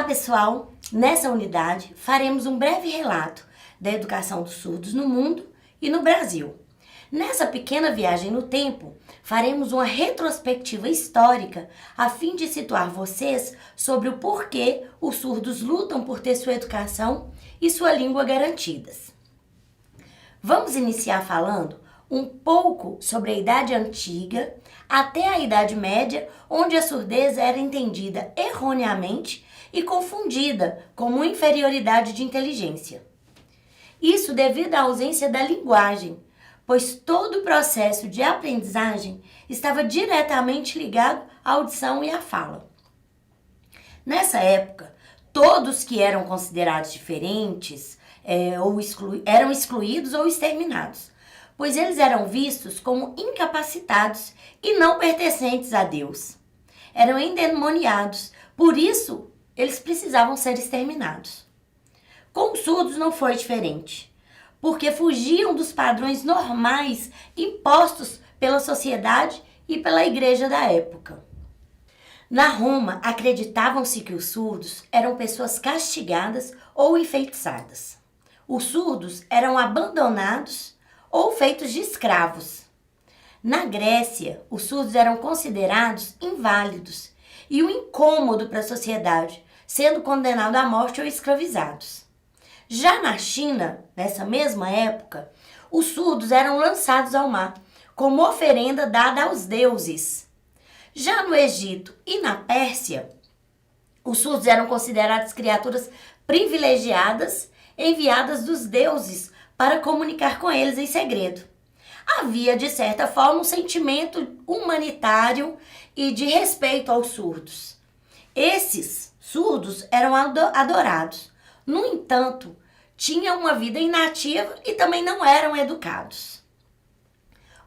Olá pessoal, nessa unidade faremos um breve relato da educação dos surdos no mundo e no Brasil. Nessa pequena viagem no tempo, faremos uma retrospectiva histórica a fim de situar vocês sobre o porquê os surdos lutam por ter sua educação e sua língua garantidas. Vamos iniciar falando um pouco sobre a Idade Antiga até a Idade Média, onde a surdez era entendida erroneamente e confundida como inferioridade de inteligência. Isso devido à ausência da linguagem, pois todo o processo de aprendizagem estava diretamente ligado à audição e à fala. Nessa época, todos que eram considerados diferentes eram excluídos ou exterminados, pois eles eram vistos como incapacitados e não pertencentes a Deus. Eram endemoniados, por isso eles precisavam ser exterminados. Com os surdos não foi diferente, porque fugiam dos padrões normais impostos pela sociedade e pela igreja da época. Na Roma, acreditavam-se que os surdos eram pessoas castigadas ou enfeitiçadas. Os surdos eram abandonados ou feitos de escravos. Na Grécia, os surdos eram considerados inválidos e um incômodo para a sociedade, sendo condenados à morte ou escravizados. Já na China, nessa mesma época, os surdos eram lançados ao mar, como oferenda dada aos deuses. Já no Egito e na Pérsia, os surdos eram considerados criaturas privilegiadas, enviadas dos deuses para comunicar com eles em segredo. Havia, de certa forma, um sentimento humanitário e de respeito aos surdos. Esses surdos eram adorados. No entanto, tinham uma vida inativa e também não eram educados.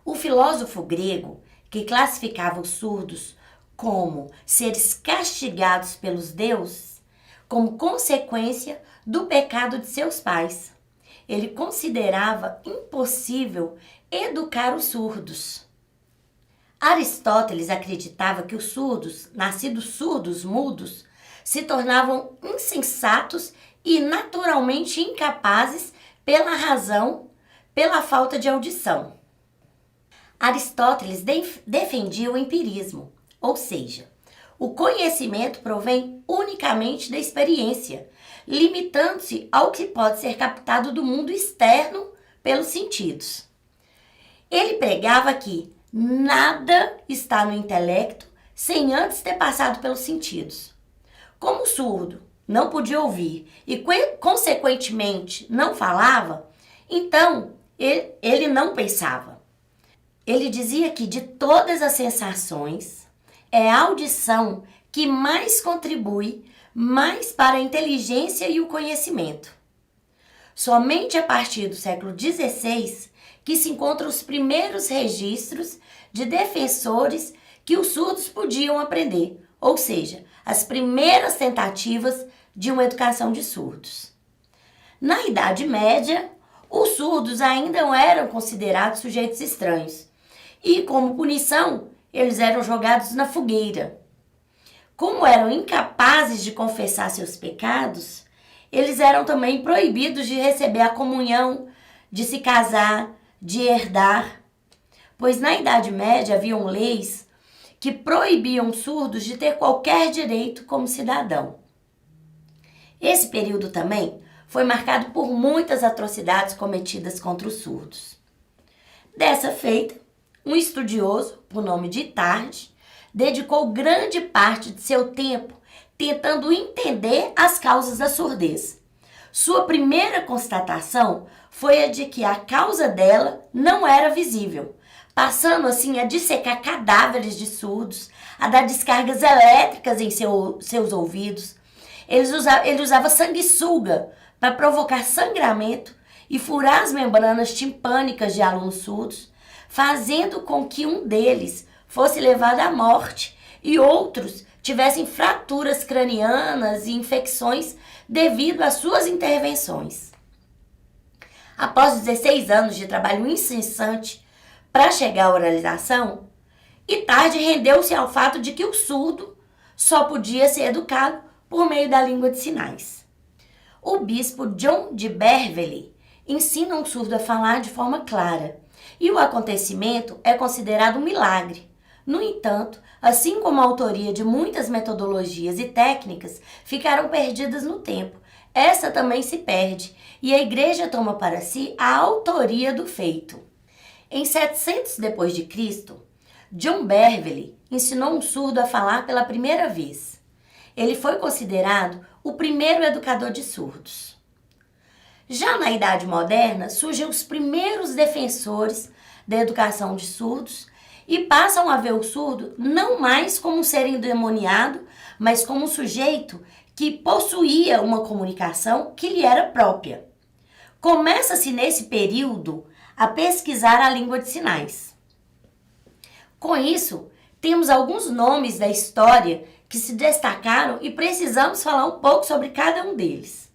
O filósofo grego, que classificava os surdos como seres castigados pelos deuses, como consequência do pecado de seus pais, ele considerava impossível educar os surdos. Aristóteles acreditava que os surdos, nascidos surdos mudos, se tornavam insensatos e naturalmente incapazes pela razão, pela falta de audição. Aristóteles defendia o empirismo, ou seja, o conhecimento provém unicamente da experiência, limitando-se ao que pode ser captado do mundo externo pelos sentidos. Ele pregava que nada está no intelecto sem antes ter passado pelos sentidos. Como o surdo não podia ouvir e, consequentemente, não falava, então ele não pensava. Ele dizia que de todas as sensações, é a audição que mais contribui mais para a inteligência e o conhecimento. Somente a partir do século XVI que se encontram os primeiros registros de defensores que os surdos podiam aprender, ou seja, as primeiras tentativas de uma educação de surdos. Na Idade Média, os surdos ainda não eram considerados sujeitos estranhos e, como punição, eles eram jogados na fogueira. Como eram incapazes de confessar seus pecados, eles eram também proibidos de receber a comunhão, de se casar, de herdar, pois na Idade Média haviam leis que proibiam surdos de ter qualquer direito como cidadão. Esse período também foi marcado por muitas atrocidades cometidas contra os surdos. Dessa feita, um estudioso, por nome de Itard, dedicou grande parte de seu tempo tentando entender as causas da surdez. Sua primeira constatação foi a de que a causa dela não era visível, passando assim a dissecar cadáveres de surdos, a dar descargas elétricas em seus ouvidos. Ele usava sanguessuga para provocar sangramento e furar as membranas timpânicas de alunos surdos, fazendo com que um deles fosse levado à morte e outros tivessem fraturas cranianas e infecções devido às suas intervenções. Após 16 anos de trabalho incessante para chegar à oralização, Itard rendeu-se ao fato de que o surdo só podia ser educado por meio da língua de sinais. O bispo John de Beverley ensina um surdo a falar de forma clara, e o acontecimento é considerado um milagre. No entanto, assim como a autoria de muitas metodologias e técnicas ficaram perdidas no tempo, essa também se perde, e a igreja toma para si a autoria do feito. Em 700 d.C., John Beverley ensinou um surdo a falar pela primeira vez. Ele foi considerado o primeiro educador de surdos. Já na Idade Moderna, surgem os primeiros defensores da educação de surdos e passam a ver o surdo não mais como um ser endemoniado, mas como um sujeito que possuía uma comunicação que lhe era própria. Começa-se nesse período a pesquisar a língua de sinais. Com isso, temos alguns nomes da história que se destacaram e precisamos falar um pouco sobre cada um deles.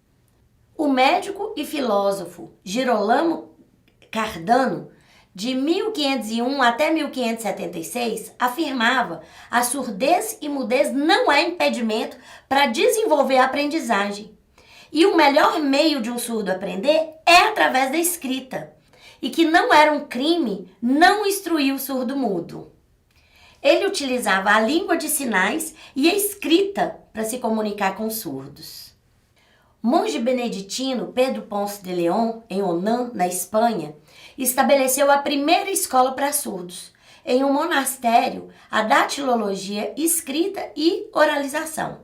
O médico e filósofo Girolamo Cardano, de 1501 até 1576, afirmava: a surdez e mudez não é impedimento para desenvolver a aprendizagem. E o melhor meio de um surdo aprender é através da escrita. E que não era um crime não instruir o surdo mudo. Ele utilizava a língua de sinais e a escrita para se comunicar com os surdos. O monge beneditino Pedro Ponce de León, em Onan, na Espanha, estabeleceu a primeira escola para surdos. Em um monastério, a datilologia, escrita e oralização.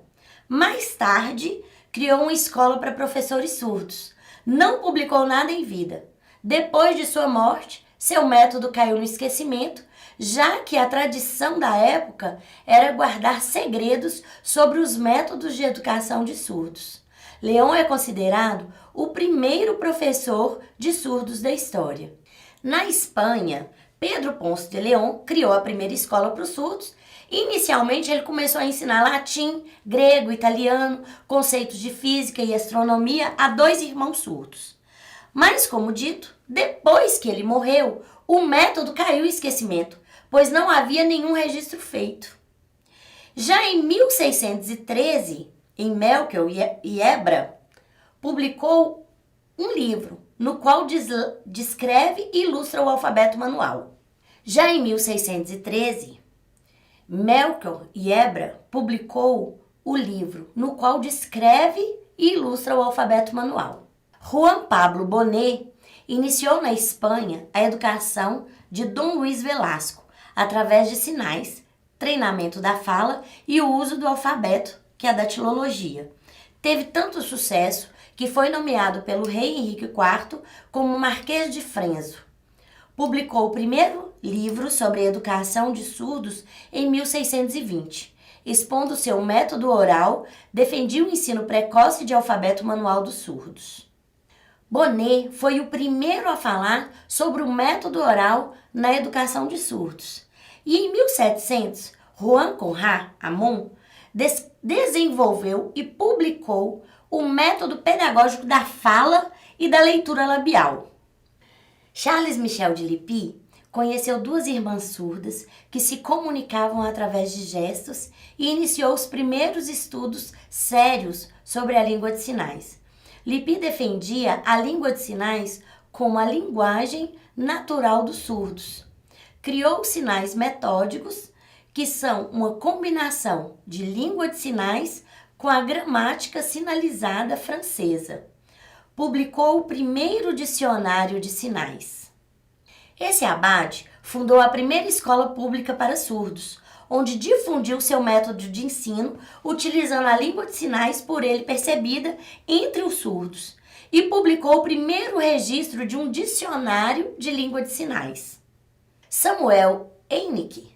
Mais tarde, criou uma escola para professores surdos. Não publicou nada em vida. Depois de sua morte, seu método caiu no esquecimento, já que a tradição da época era guardar segredos sobre os métodos de educação de surdos. León é considerado o primeiro professor de surdos da história. Na Espanha, Pedro Ponce de León criou a primeira escola para os surdos. Inicialmente, ele começou a ensinar latim, grego, italiano, conceitos de física e astronomia a 2 irmãos surdos. Mas, como dito, depois que ele morreu, o método caiu em esquecimento, pois não havia nenhum registro feito. Já em 1613, em Melchior e Ebra, publicou um livro, no qual descreve e ilustra o alfabeto manual. Já em 1613, Melchior e Ebra publicou o livro, no qual descreve e ilustra o alfabeto manual. Juan Pablo Bonet iniciou na Espanha a educação de Dom Luís Velasco, através de sinais, treinamento da fala e o uso do alfabeto, que é a datilologia. Teve tanto sucesso que foi nomeado pelo rei Henrique IV como Marquês de Frenzo. Publicou o primeiro livro sobre a educação de surdos em 1620. Expondo seu método oral, defendia o ensino precoce de alfabeto manual dos surdos. Bonet foi o primeiro a falar sobre o método oral na educação de surdos. E em 1700, Juan Conrad Amon desenvolveu e publicou o método pedagógico da fala e da leitura labial. Charles Michel de Lippi conheceu 2 irmãs surdas que se comunicavam através de gestos e iniciou os primeiros estudos sérios sobre a língua de sinais. Lippi defendia a língua de sinais como a linguagem natural dos surdos. Criou sinais metódicos, que são uma combinação de língua de sinais com a gramática sinalizada francesa. Publicou o primeiro dicionário de sinais. Esse abade fundou a primeira escola pública para surdos, onde difundiu seu método de ensino, utilizando a língua de sinais por ele percebida entre os surdos, e publicou o primeiro registro de um dicionário de língua de sinais. Samuel Einig,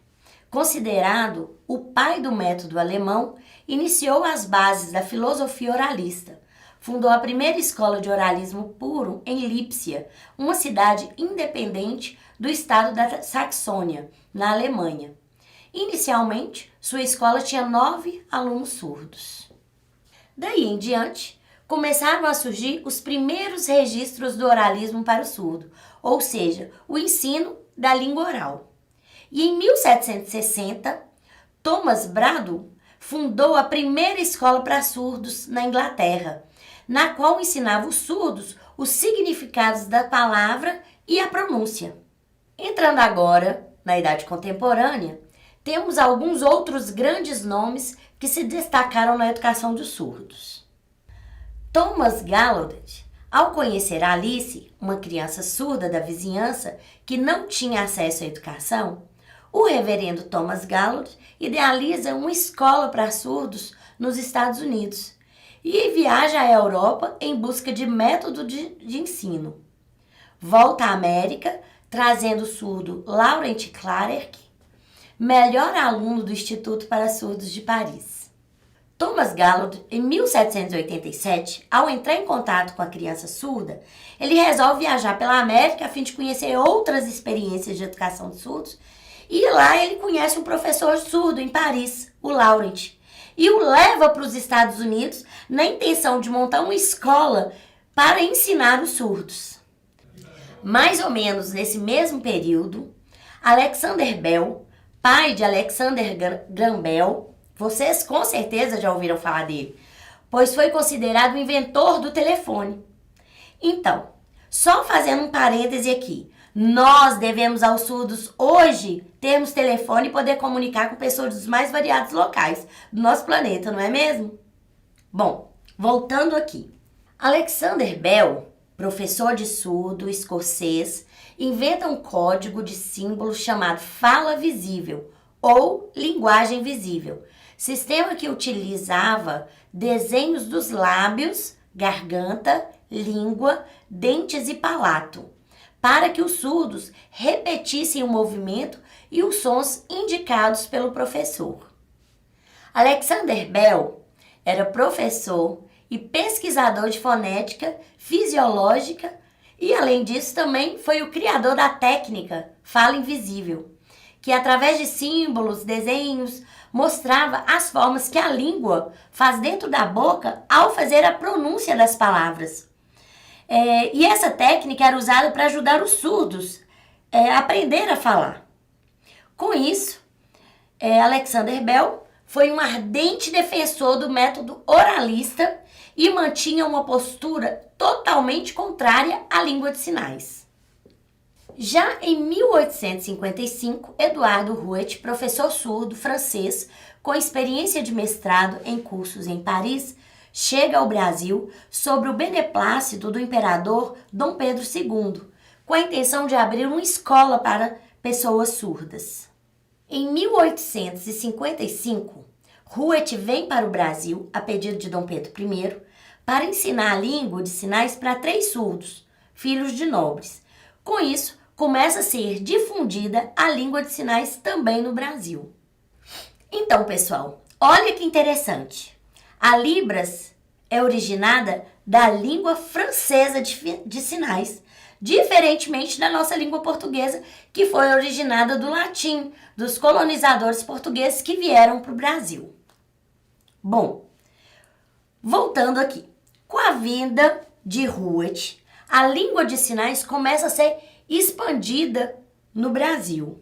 considerado o pai do método alemão, iniciou as bases da filosofia oralista. Fundou a primeira escola de oralismo puro em Lipsia, uma cidade independente do estado da Saxônia, na Alemanha. Inicialmente, sua escola tinha 9 alunos surdos. Daí em diante, começaram a surgir os primeiros registros do oralismo para o surdo, ou seja, o ensino da língua oral. E em 1760, Thomas Bradl fundou a primeira escola para surdos na Inglaterra, na qual ensinava os surdos os significados da palavra e a pronúncia. Entrando agora na Idade Contemporânea, temos alguns outros grandes nomes que se destacaram na educação dos surdos. Thomas Gallaudet, ao conhecer Alice, uma criança surda da vizinhança que não tinha acesso à educação, o reverendo Thomas Gallaudet idealiza uma escola para surdos nos Estados Unidos e viaja à Europa em busca de método de ensino. Volta à América, trazendo o surdo Laurent Clark, melhor aluno do Instituto para Surdos de Paris. Thomas Gallaudet, em 1787, ao entrar em contato com a criança surda, ele resolve viajar pela América a fim de conhecer outras experiências de educação de surdos, e lá ele conhece um professor surdo em Paris, o Laurent, e o leva para os Estados Unidos na intenção de montar uma escola para ensinar os surdos. Mais ou menos nesse mesmo período, Alexander Bell, pai de Alexander Graham Bell, vocês com certeza já ouviram falar dele, pois foi considerado o inventor do telefone. Então, só fazendo um parêntese aqui, nós devemos aos surdos hoje termos telefone e poder comunicar com pessoas dos mais variados locais do nosso planeta, não é mesmo? Bom, voltando aqui. Alexander Bell, professor de surdo escocês, inventa um código de símbolos chamado fala visível ou linguagem visível, sistema que utilizava desenhos dos lábios, garganta, língua, dentes e palato, para que os surdos repetissem o movimento e os sons indicados pelo professor. Alexander Bell era professor e pesquisador de fonética fisiológica e, além disso, também foi o criador da técnica fala invisível, que através de símbolos, desenhos, mostrava as formas que a língua faz dentro da boca ao fazer a pronúncia das palavras. E essa técnica era usada para ajudar os surdos a aprender a falar. Com isso, Alexander Bell foi um ardente defensor do método oralista e mantinha uma postura totalmente contrária à língua de sinais. Já em 1855, Eduardo Rouet, professor surdo francês com experiência de mestrado em cursos em Paris, chega ao Brasil sob o beneplácito do imperador Dom Pedro II, com a intenção de abrir uma escola para pessoas surdas. Em 1855, Rouet vem para o Brasil, a pedido de Dom Pedro I, para ensinar a língua de sinais para 3 surdos, filhos de nobres. Com isso, começa a ser difundida a língua de sinais também no Brasil. Então, pessoal, olha que interessante. A Libras é originada da língua francesa de sinais, diferentemente da nossa língua portuguesa, que foi originada do latim, dos colonizadores portugueses que vieram para o Brasil. Bom, voltando aqui. Com a vinda de Rouet, a língua de sinais começa a ser expandida no Brasil.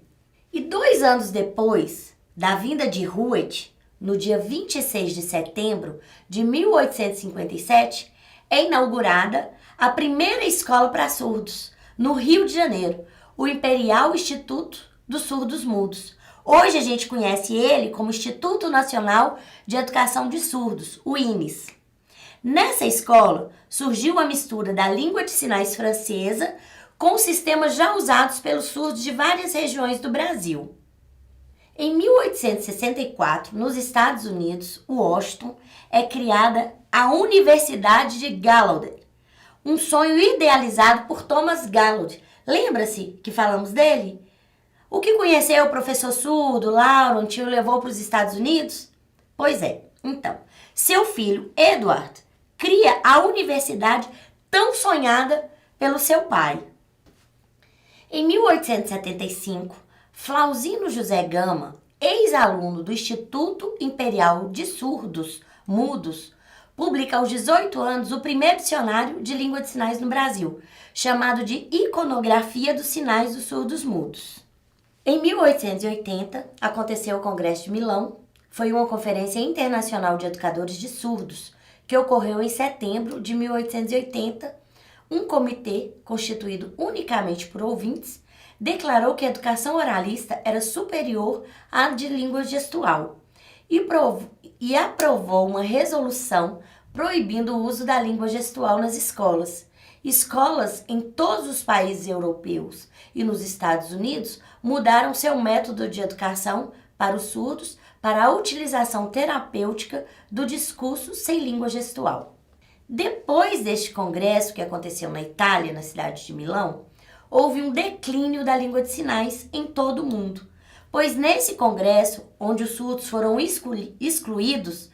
E 2 anos depois da vinda de Rouet, no dia 26 de setembro de 1857, é inaugurada a primeira escola para surdos, no Rio de Janeiro, o Imperial Instituto dos Surdos Mudos. Hoje a gente conhece ele como Instituto Nacional de Educação de Surdos, o INES. Nessa escola surgiu a mistura da língua de sinais francesa com sistemas já usados pelos surdos de várias regiões do Brasil. Em 1864, nos Estados Unidos, Washington, é criada a Universidade de Gallaudet, um sonho idealizado por Thomas Gallaudet. Lembra-se que falamos dele? O que conheceu o professor surdo, Laurent, e o levou para os Estados Unidos? Pois é, então, seu filho, Edward, cria a universidade tão sonhada pelo seu pai. Em 1875, Flauzino José Gama, ex-aluno do Instituto Imperial de Surdos Mudos, publica aos 18 anos o primeiro dicionário de língua de sinais no Brasil, chamado de Iconografia dos Sinais dos Surdos Mudos. Em 1880, aconteceu o Congresso de Milão, foi uma conferência internacional de educadores de surdos, que ocorreu em setembro de 1880. Um comitê, constituído unicamente por ouvintes, declarou que a educação oralista era superior à de língua gestual e aprovou uma resolução proibindo o uso da língua gestual nas escolas. Escolas em todos os países europeus e nos Estados Unidos mudaram seu método de educação para os surdos para a utilização terapêutica do discurso sem língua gestual. Depois deste congresso que aconteceu na Itália, na cidade de Milão, houve um declínio da língua de sinais em todo o mundo, pois nesse congresso, onde os surdos foram excluídos,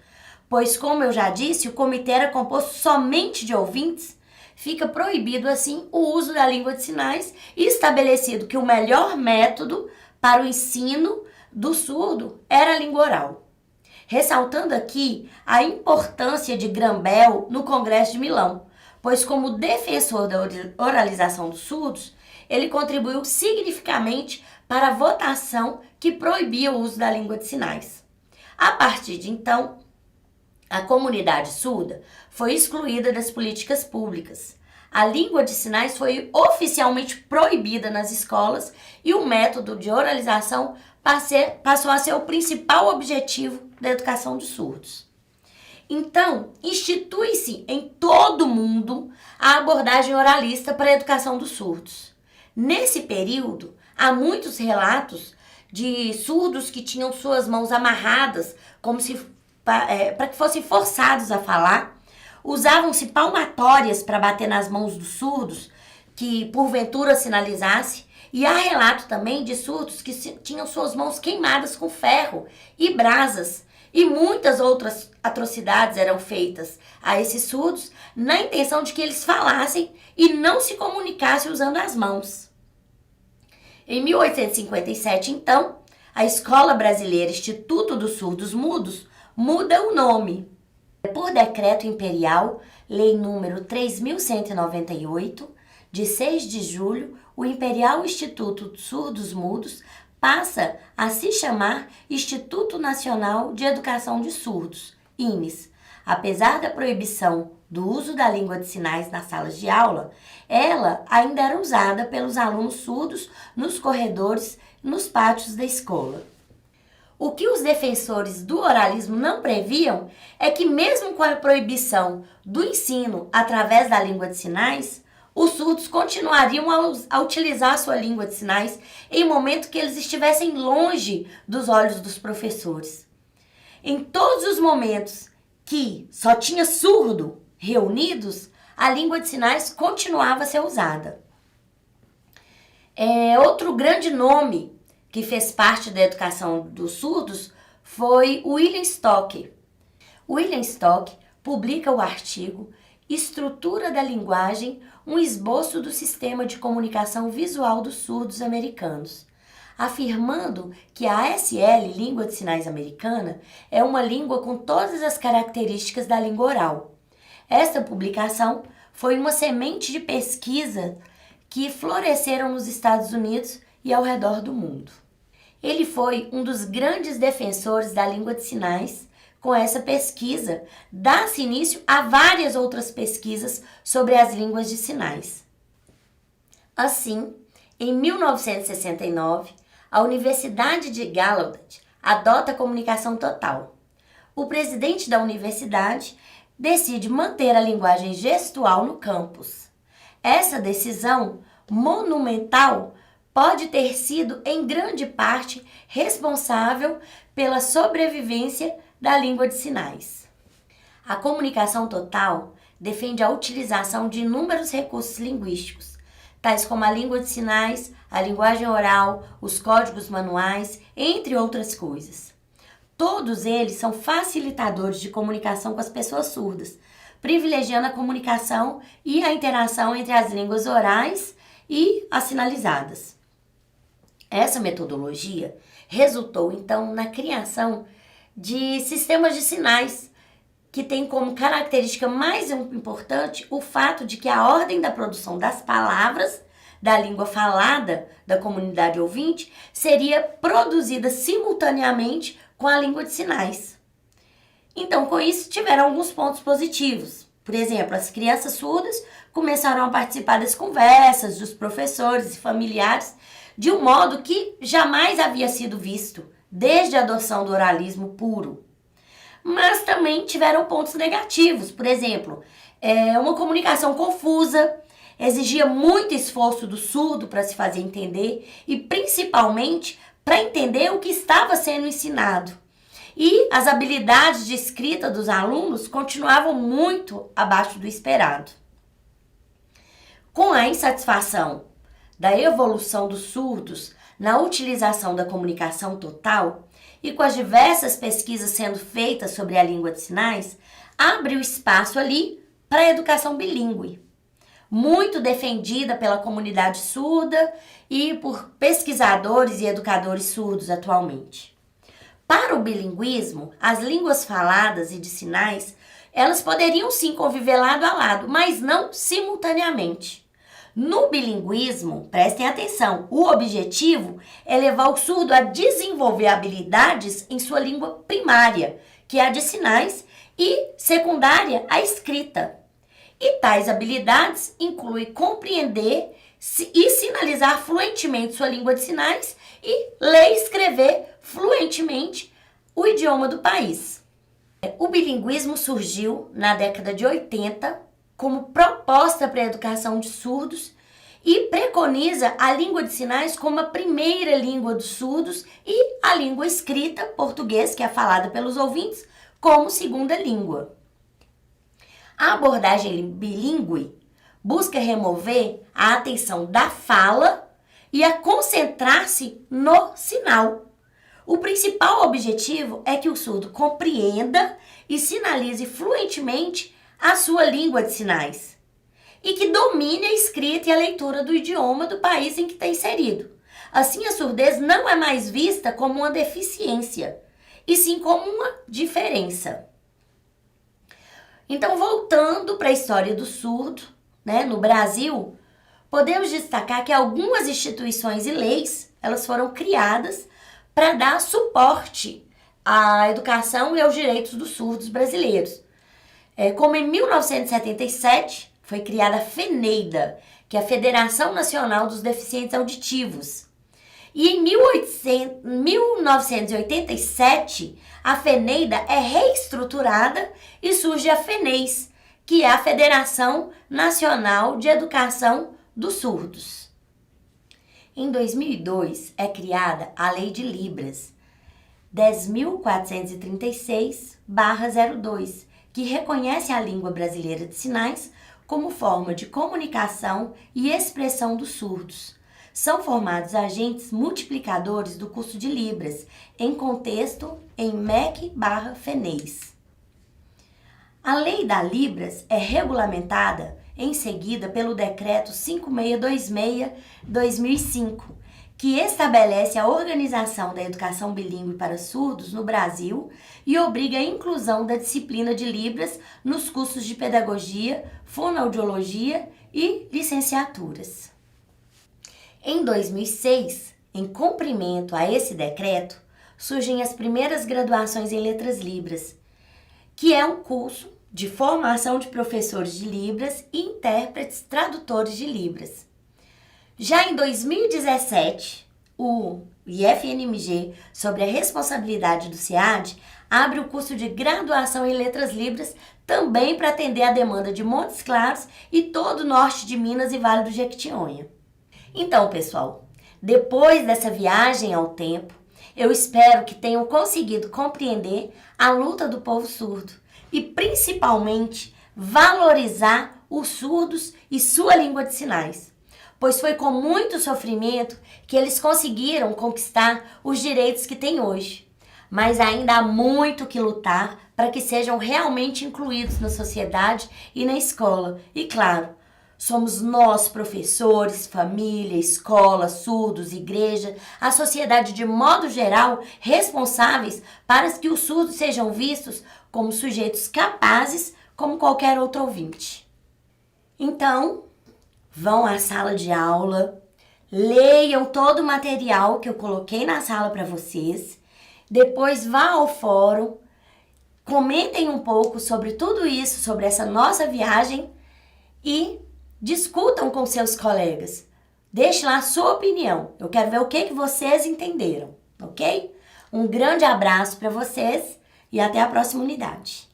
pois, como eu já disse, o comitê era composto somente de ouvintes, fica proibido, assim, o uso da língua de sinais e estabelecido que o melhor método para o ensino do surdo era a língua oral. Ressaltando aqui a importância de Graham-Bell no Congresso de Milão, pois como defensor da oralização dos surdos, ele contribuiu significativamente para a votação que proibia o uso da língua de sinais. A partir de então, a comunidade surda foi excluída das políticas públicas. A língua de sinais foi oficialmente proibida nas escolas e o método de oralização passou a ser o principal objetivo da educação dos surdos. Então, institui-se em todo o mundo a abordagem oralista para a educação dos surdos. Nesse período, há muitos relatos de surdos que tinham suas mãos amarradas, como se para que fossem forçados a falar. Usavam-se palmatórias para bater nas mãos dos surdos, que porventura sinalizasse. E há relato também de surdos que tinham suas mãos queimadas com ferro e brasas. E muitas outras atrocidades eram feitas a esses surdos na intenção de que eles falassem e não se comunicassem usando as mãos. Em 1857, então, a Escola Brasileira Instituto dos Surdos Mudos muda o nome. Por decreto imperial, Lei número 3.198, de 6 de julho, o Imperial Instituto dos Surdos Mudos passa a se chamar Instituto Nacional de Educação de Surdos, INES. Apesar da proibição do uso da língua de sinais nas salas de aula, ela ainda era usada pelos alunos surdos nos corredores e nos pátios da escola. O que os defensores do oralismo não previam é que, mesmo com a proibição do ensino através da língua de sinais, os surdos continuariam a utilizar sua língua de sinais em momento que eles estivessem longe dos olhos dos professores. Em todos os momentos que só tinha surdo reunidos, a língua de sinais continuava a ser usada. Outro grande nome que fez parte da educação dos surdos foi William Stock. William Stock publica o artigo Estrutura da Linguagem, um esboço do sistema de comunicação visual dos surdos americanos, afirmando que a ASL, língua de sinais americana, é uma língua com todas as características da língua oral. Esta publicação foi uma semente de pesquisa que floresceram nos Estados Unidos e ao redor do mundo. Ele foi um dos grandes defensores da língua de sinais. Com essa pesquisa, dá-se início a várias outras pesquisas sobre as línguas de sinais. Assim, em 1969, a Universidade de Gallaudet adota a comunicação total. O presidente da universidade decide manter a linguagem gestual no campus. Essa decisão monumental pode ter sido, em grande parte, responsável pela sobrevivência da língua de sinais. A comunicação total defende a utilização de inúmeros recursos linguísticos, tais como a língua de sinais, a linguagem oral, os códigos manuais, entre outras coisas. Todos eles são facilitadores de comunicação com as pessoas surdas, privilegiando a comunicação e a interação entre as línguas orais e as sinalizadas. Essa metodologia resultou, então, na criação de sistemas de sinais, que tem como característica mais importante o fato de que a ordem da produção das palavras da língua falada da comunidade ouvinte seria produzida simultaneamente com a língua de sinais. Então, com isso, tiveram alguns pontos positivos. Por exemplo, as crianças surdas começaram a participar das conversas dos professores e familiares de um modo que jamais havia sido visto desde a adoção do oralismo puro. Mas também tiveram pontos negativos. Por exemplo, uma comunicação confusa, exigia muito esforço do surdo para se fazer entender e principalmente para entender o que estava sendo ensinado. E as habilidades de escrita dos alunos continuavam muito abaixo do esperado. Com a insatisfação da evolução dos surdos na utilização da comunicação total e com as diversas pesquisas sendo feitas sobre a língua de sinais, abre o espaço ali para a educação bilíngue, muito defendida pela comunidade surda e por pesquisadores e educadores surdos atualmente. Para o bilinguismo, as línguas faladas e de sinais, elas poderiam sim conviver lado a lado, mas não simultaneamente. No bilinguismo, prestem atenção, o objetivo é levar o surdo a desenvolver habilidades em sua língua primária, que é a de sinais, e secundária, a escrita. E tais habilidades incluem compreender e sinalizar fluentemente sua língua de sinais e ler e escrever fluentemente o idioma do país. O bilinguismo surgiu na década de 80 como proposta para a educação de surdos e preconiza a língua de sinais como a primeira língua dos surdos e a língua escrita, português, que é falada pelos ouvintes, como segunda língua. A abordagem bilíngue busca remover a atenção da fala e a concentrar-se no sinal. O principal objetivo é que o surdo compreenda e sinalize fluentemente a sua língua de sinais e que domine a escrita e a leitura do idioma do país em que está inserido. Assim, a surdez não é mais vista como uma deficiência, e sim como uma diferença. Então, voltando para a história do surdo, no Brasil, podemos destacar que algumas instituições e leis, elas foram criadas para dar suporte à educação e aos direitos dos surdos brasileiros. Como em 1977 foi criada a FENEIDA, que é a Federação Nacional dos Deficientes Auditivos. E em 1987, a FENEIDA é reestruturada e surge a FENEIS, que é a Federação Nacional de Educação dos Surdos. Em 2002, é criada a Lei de Libras 10.436/02, que reconhece a língua brasileira de sinais como forma de comunicação e expressão dos surdos. São formados agentes multiplicadores do curso de Libras, em contexto em MEC/FENEIS. A Lei da Libras é regulamentada em seguida pelo Decreto 5626/2005, que estabelece a organização da educação bilíngue para surdos no Brasil e obriga a inclusão da disciplina de Libras nos cursos de pedagogia, fonoaudiologia e licenciaturas. Em 2006, em cumprimento a esse decreto, surgem as primeiras graduações em Letras Libras, que é um curso de formação de professores de Libras e intérpretes tradutores de Libras. Já em 2017, o IFNMG, sobre a responsabilidade do SEAD, abre o curso de graduação em Letras Libras também para atender a demanda de Montes Claros e todo o norte de Minas e Vale do Jequitinhonha. Então, pessoal, depois dessa viagem ao tempo, eu espero que tenham conseguido compreender a luta do povo surdo e, principalmente, valorizar os surdos e sua língua de sinais, pois foi com muito sofrimento que eles conseguiram conquistar os direitos que têm hoje. Mas ainda há muito que lutar para que sejam realmente incluídos na sociedade e na escola. E claro, somos nós, professores, família, escola, surdos, igreja, a sociedade de modo geral, responsáveis para que os surdos sejam vistos como sujeitos capazes, como qualquer outro ouvinte. Então, vão à sala de aula, leiam todo o material que eu coloquei na sala para vocês, depois vá ao fórum, comentem um pouco sobre tudo isso, sobre essa nossa viagem e discutam com seus colegas. Deixe lá a sua opinião. Eu quero ver o que vocês entenderam, ok? Um grande abraço para vocês e até a próxima unidade.